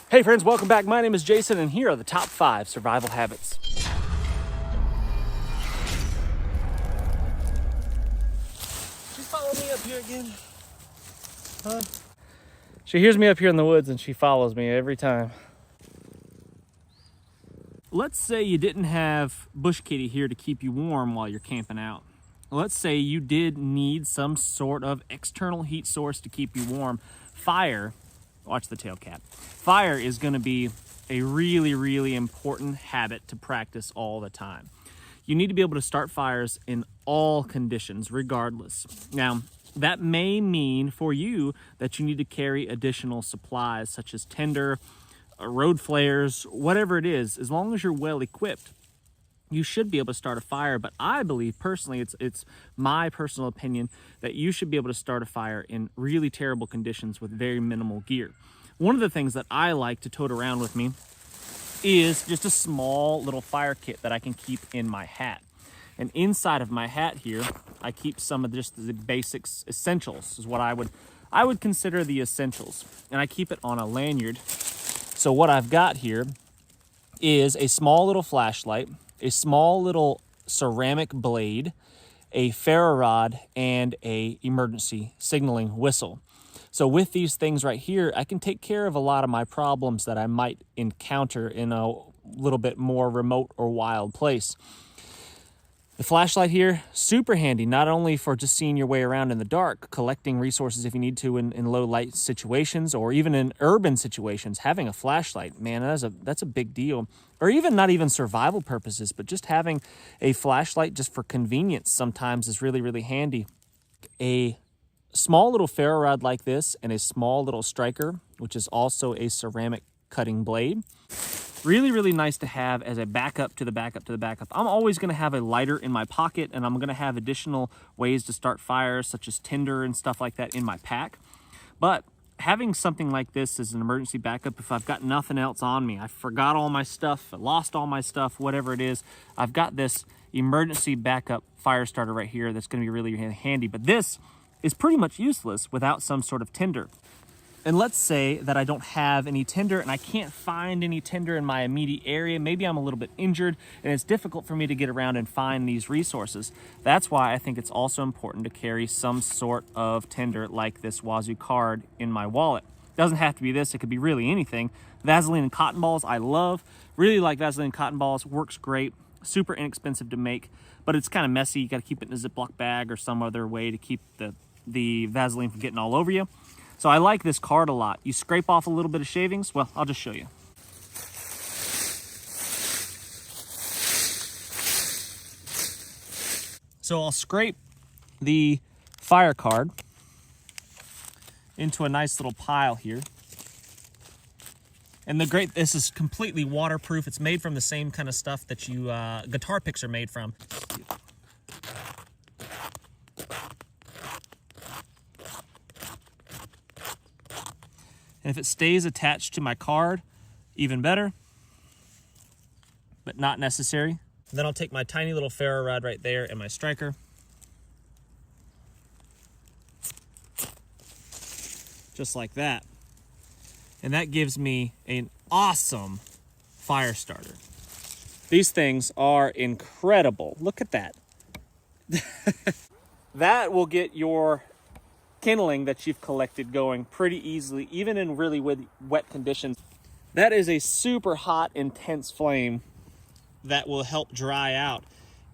Hey friends, welcome back. My name is Jason and here are the top 5 survival habits. She's following me up here again. Huh? She hears me up here in the woods and she follows me every time. Let's say you didn't have Bush Kitty here to keep you warm while you're camping out. Let's say you did need some sort of external heat source to keep you warm. Fire, watch the tail cap. Fire is going to be a really important habit to practice all the time. You need to be able to start fires in all conditions, regardless. Now, that may mean for you that you need to carry additional supplies such as tinder, road flares, whatever it is. As long as you're well equipped, you should be able to start a fire. But I believe personally, it's my personal opinion that you should be able to start a fire in really terrible conditions with very minimal gear. One of the things that I like to tote around with me is just a small little fire kit that I can keep in my hat. And inside of my hat here, I keep some of just the basics essentials, is what I would consider the essentials. And I keep it on a lanyard. So what I've got here is a small little flashlight, a small little ceramic blade, a ferro rod, and a emergency signaling whistle. So with these things right here, I can take care of a lot of my problems that I might encounter in a little bit more remote or wild place. The flashlight here, super handy, not only for just seeing your way around in the dark, collecting resources if you need to in low light situations, or even in urban situations. Having a flashlight, man, that's a big deal. Or even not even survival purposes, but just having a flashlight just for convenience sometimes is really handy. A small little ferro rod like this and a small little striker, which is also a ceramic cutting blade. Really nice to have as a backup to the backup to the backup. I'm always going to have a lighter in my pocket, and I'm going to have additional ways to start fires such as tinder and stuff like that in my pack. But having something like this as an emergency backup, if I've got nothing else on me, I forgot all my stuff, I lost all my stuff, whatever it is, I've got this emergency backup fire starter right here that's going to be really handy. But this is pretty much useless without some sort of tinder. And let's say that I don't have any tinder and I can't find any tinder in my immediate area. Maybe I'm a little bit injured and it's difficult for me to get around and find these resources. That's why I think it's also important to carry some sort of tinder like this Wazoo card in my wallet. It doesn't have to be this, it could be really anything. Vaseline and cotton balls, I love. Really like Vaseline and cotton balls, works great, super inexpensive to make, but it's kind of messy. You gotta keep it in a Ziploc bag or some other way to keep the Vaseline from getting all over you. So I like this card a lot. You scrape off a little bit of shavings. Well, I'll just show you. So I'll scrape the fire card into a nice little pile here. And this is completely waterproof. It's made from the same kind of stuff that guitar picks are made from. And if it stays attached to my card, even better, but not necessary. And then I'll take my tiny little ferro rod right there and my striker. Just like that. And that gives me an awesome fire starter. These things are incredible. Look at that. That will get your kindling that you've collected going pretty easily, even in really wet conditions. That is a super hot, intense flame that will help dry out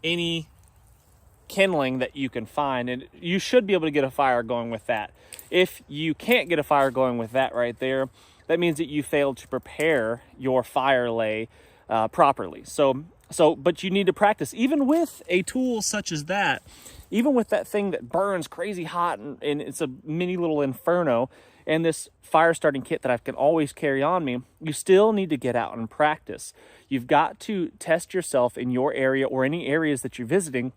any kindling that you can find, and you should be able to get a fire going with that. If you can't get a fire going with that right there, that means that you failed to prepare your fire lay properly. But you need to practice, even with a tool such as that. Even with that thing that burns crazy hot and it's a mini little inferno, and this fire starting kit that I can always carry on me, you still need to get out and practice. You've got to test yourself in your area or any areas that you're visiting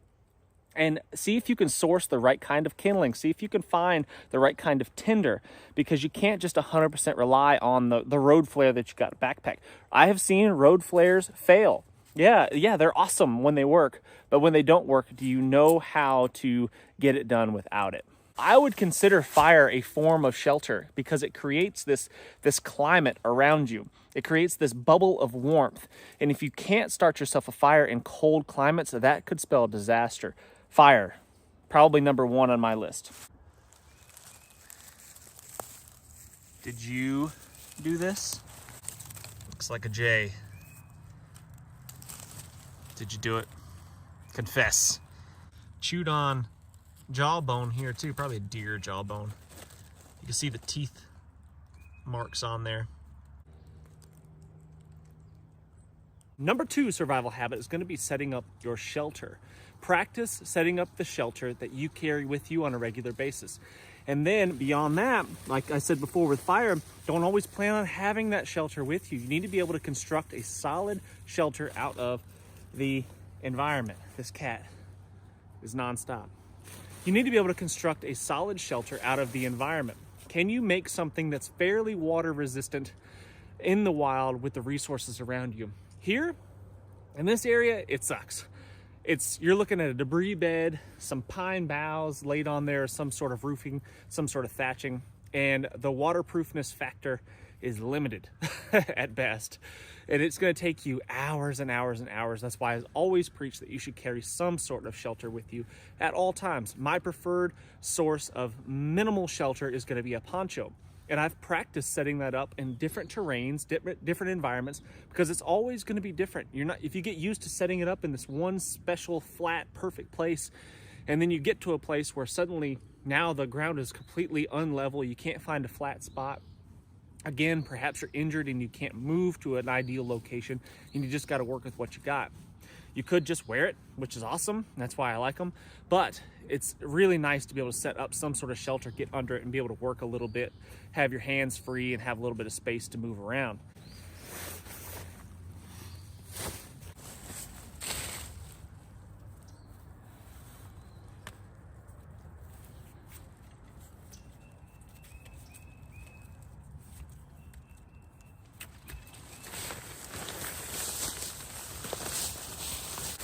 and see if you can source the right kind of kindling. See if you can find the right kind of tinder, because you can't just 100% rely on the road flare that you got in a backpack. I have seen road flares fail. Yeah, they're awesome when they work, but when they don't work, do you know how to get it done without it? I would consider fire a form of shelter because it creates this climate around you. It creates this bubble of warmth. And if you can't start yourself a fire in cold climates, that could spell disaster. Fire, probably number one on my list. Did you do this? Looks like a J. Did you do it? Confess. Chewed on jawbone here too, probably a deer jawbone. You can see the teeth marks on there. Number 2 survival habit is going to be setting up your shelter. Practice setting up the shelter that you carry with you on a regular basis. And then beyond that, like I said before with fire, don't always plan on having that shelter with you. You need to be able to construct a solid shelter out of the environment. This cat is nonstop. You need to be able to construct a solid shelter out of the environment. Can you make something that's fairly water resistant in the wild with the resources around you? Here, in this area, it sucks. You're looking at a debris bed, some pine boughs laid on there, some sort of roofing, some sort of thatching, and the waterproofness factor is limited at best. And it's going to take you hours and hours and hours. That's why I always preach that you should carry some sort of shelter with you at all times. My preferred source of minimal shelter is going to be a poncho. And I've practiced setting that up in different terrains, different environments, because it's always going to be different. If you get used to setting it up in this one special, flat, perfect place, and then you get to a place where suddenly now the ground is completely unlevel, you can't find a flat spot. Again, perhaps you're injured and you can't move to an ideal location, and you just got to work with what you got. You could just wear it, which is awesome. That's why I like them. But it's really nice to be able to set up some sort of shelter, get under it, and be able to work a little bit, have your hands free, and have a little bit of space to move around.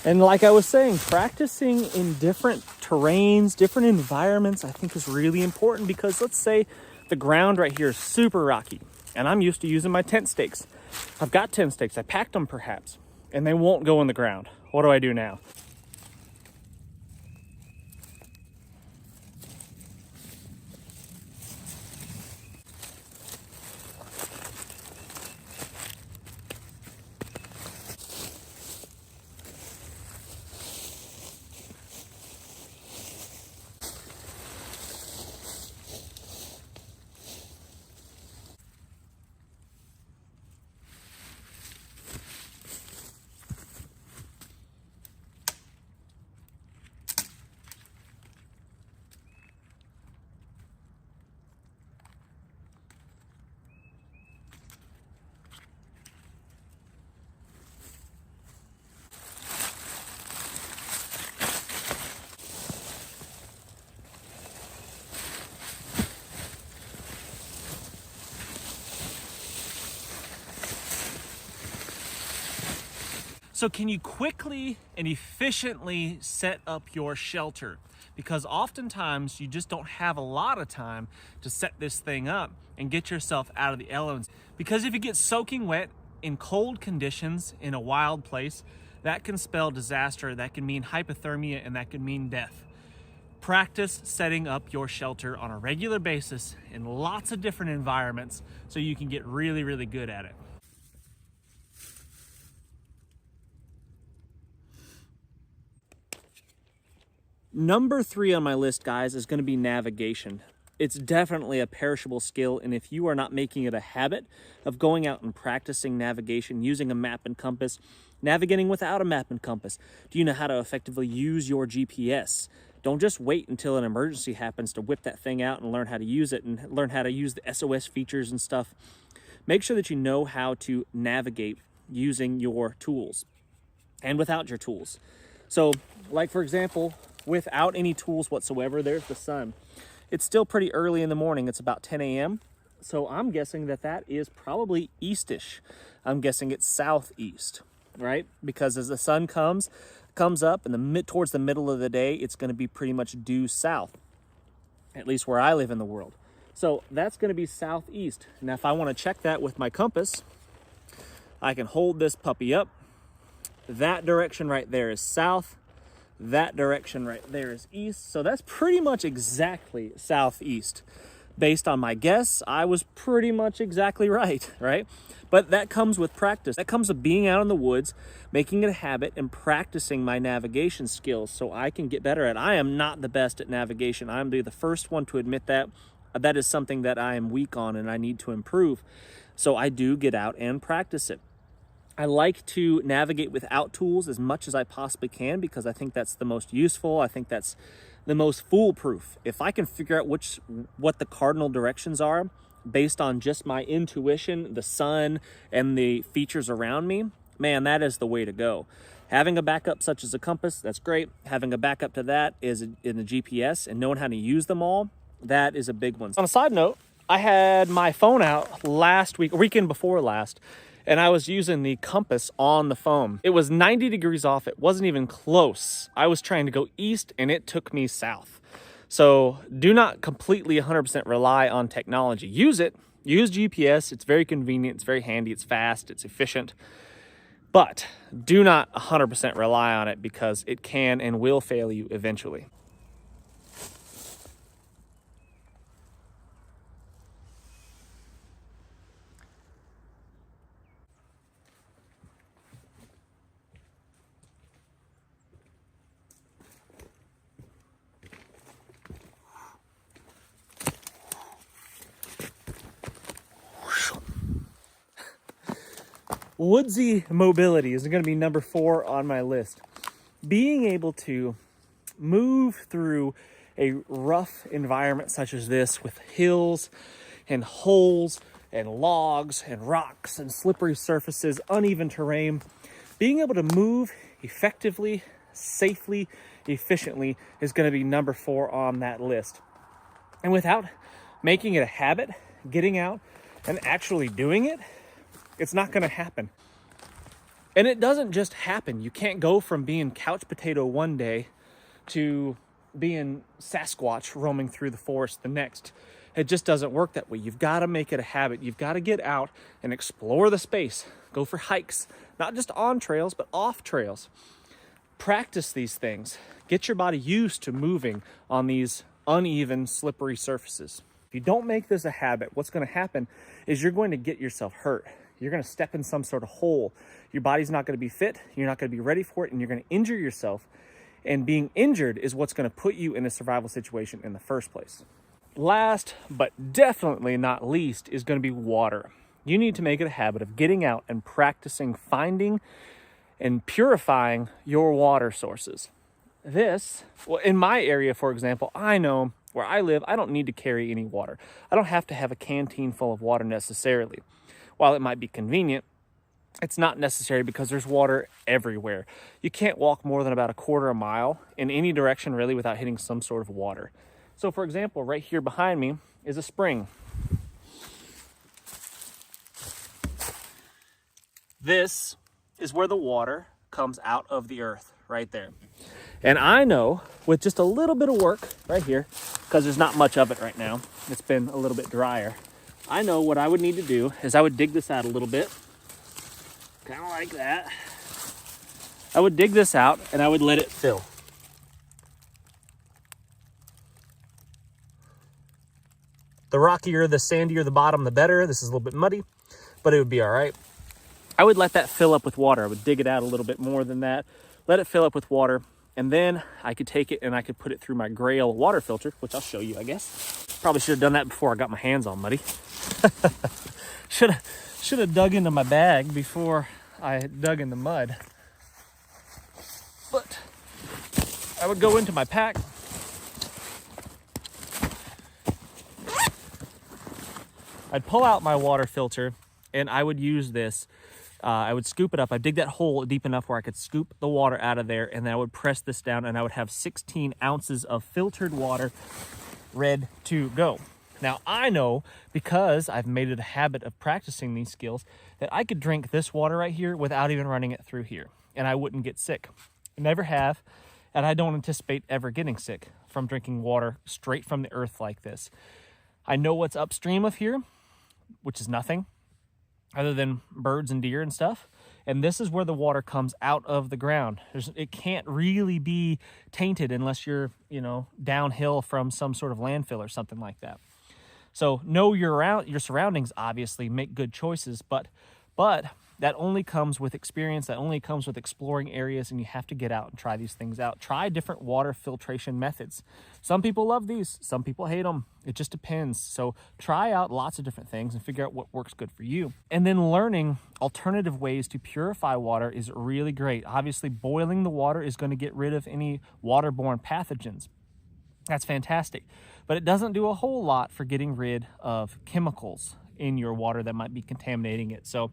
And like I was saying, practicing in different terrains, different environments, I think is really important, because let's say the ground right here is super rocky and I'm used to using my tent stakes. I've got tent stakes, I packed them perhaps, and they won't go in the ground. What do I do now? So can you quickly and efficiently set up your shelter? Because oftentimes you just don't have a lot of time to set this thing up and get yourself out of the elements. Because if you get soaking wet in cold conditions in a wild place, that can spell disaster, that can mean hypothermia, and that can mean death. Practice setting up your shelter on a regular basis in lots of different environments so you can get really, really good at it. Number 3 on my list, guys, is going to be navigation. It's definitely a perishable skill, and if you are not making it a habit of going out and practicing navigation, using a map and compass, navigating without a map and compass, do you know how to effectively use your GPS? Don't just wait until an emergency happens to whip that thing out and learn how to use it and learn how to use the SOS features and stuff. Make sure that you know how to navigate using your tools and without your tools. So, like for example, without any tools whatsoever, there's the sun. It's still pretty early in the morning. It's about 10 a.m. So I'm guessing that that is probably eastish. I'm guessing it's southeast, right? Because as the sun comes up in towards the middle of the day, it's going to be pretty much due south. at least where I live in the world. So that's going to be southeast. Now, if I want to check that with my compass, I can hold this puppy up. That direction right there is south. That direction right there is east. So that's pretty much exactly southeast. Based on my guess, I was pretty much exactly right? But that comes with practice. That comes with being out in the woods, making it a habit, and practicing my navigation skills so I can get better at it. I am not the best at navigation. I'm the first one to admit that. That is something that I am weak on and I need to improve. So I do get out and practice it. I like to navigate without tools as much as I possibly can because I think that's the most useful. I think that's the most foolproof. If I can figure out what the cardinal directions are based on just my intuition, the sun, and the features around me, man, that is the way to go. Having a backup such as a compass, that's great. Having a backup to that is in the GPS and knowing how to use them all, that is a big one. On a side note, I had my phone out last week, weekend before last, and I was using the compass on the phone. It was 90 degrees off. It wasn't even close. I was trying to go east and it took me south. So do not completely 100% rely on technology. Use it. Use GPS. It's very convenient. It's very handy. It's fast. It's efficient. But do not 100% rely on it because it can and will fail you eventually. Woodsy mobility is going to be number 4 on my list. Being able to move through a rough environment such as this with hills and holes and logs and rocks and slippery surfaces, uneven terrain, being able to move effectively, safely, efficiently is going to be number 4 on that list. And without making it a habit, getting out and actually doing it, it's not going to happen. And it doesn't just happen. You can't go from being couch potato one day to being Sasquatch roaming through the forest the next. It just doesn't work that way. You've got to make it a habit. You've got to get out and explore the space. Go for hikes, not just on trails, but off trails. Practice these things. Get your body used to moving on these uneven, slippery surfaces. If you don't make this a habit, what's going to happen is you're going to get yourself hurt. You're going to step in some sort of hole. Your body's not going to be fit. You're not going to be ready for it, and you're going to injure yourself. And being injured is what's going to put you in a survival situation in the first place. Last, but definitely not least, is going to be water. You need to make it a habit of getting out and practicing finding and purifying your water sources. In my area, for example, I know where I live, I don't need to carry any water. I don't have to have a canteen full of water necessarily. While it might be convenient, it's not necessary because there's water everywhere. You can't walk more than about a quarter of a mile in any direction really without hitting some sort of water. So for example, right here behind me is a spring. This is where the water comes out of the earth, right there. And I know with just a little bit of work right here, because there's not much of it right now, it's been a little bit drier, I know what I would need to do is I would dig this out a little bit, kind of like that. I would dig this out and I would let it fill. The rockier, the sandier the bottom, the better. This is a little bit muddy, but it would be all right. I would let that fill up with water. I would dig it out a little bit more than that, let it fill up with water, and then I could take it and I could put it through my Grail water filter, which I'll show you, I guess. Probably should have done that before I got my hands all muddy. Should have dug into my bag before I dug in the mud. But I would go into my pack. I'd pull out my water filter and I would use this. I would scoop it up. I'd dig that hole deep enough where I could scoop the water out of there, and then I would press this down and I would have 16 ounces of filtered water ready to go. Now I know, because I've made it a habit of practicing these skills, that I could drink this water right here without even running it through here, and I wouldn't get sick. I never have, and I don't anticipate ever getting sick. from drinking water straight from the earth like this. I know what's upstream of here, which is nothing other than birds and deer and stuff. And this is where the water comes out of the ground. It can't really be tainted unless you're, downhill from some sort of landfill or something like that. So know your surroundings, obviously, make good choices, but that only comes with experience. That only comes with exploring areas, and you have to get out and try these things out. Try different water filtration methods. Some people love these, some people hate them. It just depends. So try out lots of different things and figure out what works good for you. And then learning alternative ways to purify water is really great. Obviously, boiling the water is going to get rid of any waterborne pathogens. That's fantastic. But it doesn't do a whole lot for getting rid of chemicals in your water that might be contaminating it. So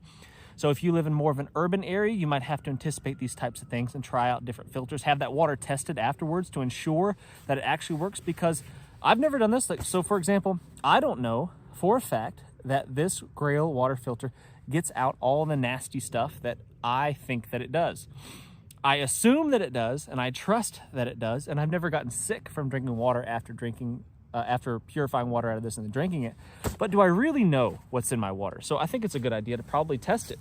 if you live in more of an urban area, you might have to anticipate these types of things and try out different filters. Have that water tested afterwards to ensure that it actually works, because I've never done this. So for example, I don't know for a fact that this Grail water filter gets out all the nasty stuff that I think that it does. I assume that it does, and I trust that it does, and I've never gotten sick from drinking water after purifying water out of this and then drinking it. But do I really know what's in my water? So I think it's a good idea to probably test it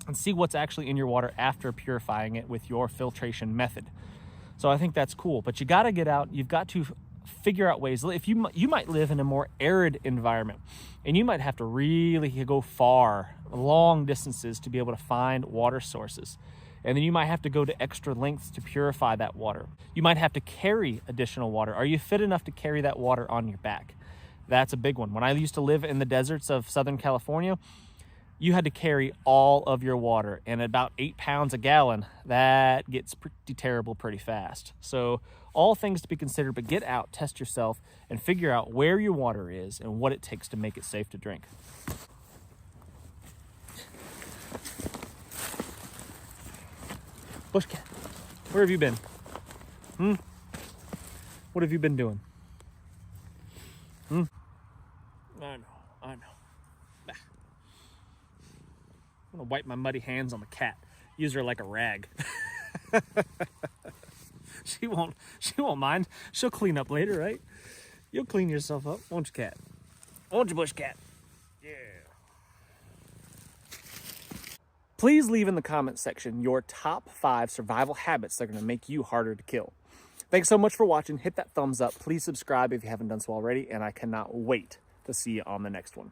and see what's actually in your water after purifying it with your filtration method. So I think that's cool, but you got to get out. You've got to figure out ways. If you might live in a more arid environment, and you might have to really go far, long distances to be able to find water sources. And then you might have to go to extra lengths to purify that water. You might have to carry additional water. Are you fit enough to carry that water on your back? That's a big one. When I used to live in the deserts of Southern California, you had to carry all of your water, and about 8 pounds a gallon, that gets pretty terrible pretty fast. So all things to be considered, but get out, test yourself, and figure out where your water is and what it takes to make it safe to drink. Bush cat, where have you been? What have you been doing? I know. Bah. I'm gonna wipe my muddy hands on the cat. Use her like a rag. She won't mind. She'll clean up later, right? You'll clean yourself up, won't you, cat? Won't you, bush cat? Yeah. Please leave in the comments section your top 5 survival habits that are going to make you harder to kill. Thanks so much for watching. Hit that thumbs up. Please subscribe if you haven't done so already, and I cannot wait to see you on the next one.